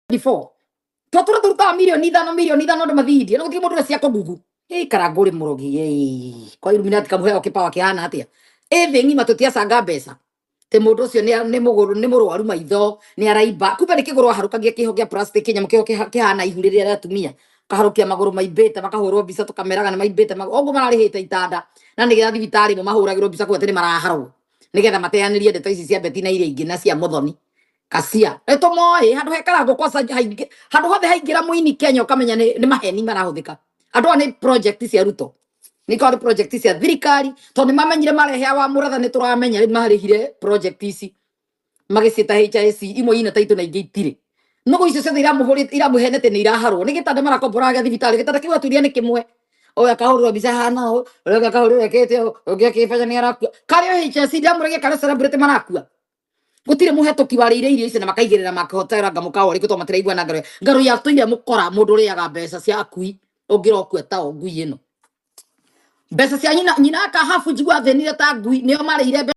before twatura turuta milioni ithano ndo mathindi no gutire mundu cia kugugu karanguri murogi kwa Illuminati kamuheo kipawa kihana atia ng'ima tutiacanga mbeca te mundu ucio ni murwaru maitho ni araimba kumbe ni kiguru harukagia kiho kia plastic nyamu kiho kihana ihu riria atumia kaharukia maguru maimbite makahurwo mbica tukameraga ni maimbite oguo mararihite itanda na ni getha thibitari mo mahuragirwo mbica kwete ni maraharwo ni getha mateanirie ndeto ici cia beti na iria ingi na cia muthoni kacia eto moe handu hekarago kwa handu hothe haingira muini Kenya ukamenya ni maheni marahuthika andu ni project cia ruto ni kwa project cia thirikari to ni mamenyire marehe wa muratha ni turamenya ri marihire project ici magicita HIC imwe ina taitu na ingi itire nugo icio ciothe iramuhenete ni iraharwo ni gitanda marakomboraga thibitari gitanda kiu aturia ni kimwe oya kahurwo bica hana oya kahurwo ekete ogia kifanya ni arakua kare HIC ndamurege kare celebrate marakua gutire muhetoki warire irio ici na makaigirira makahotera ngamukawo ri gutoma tiraigwa na ngaro ya tuire mukora mundu riaga mbeca cia akui ungirokua ta ngui ino mbeca cia nyina akahafu njigwa thenire ta ngui nio marire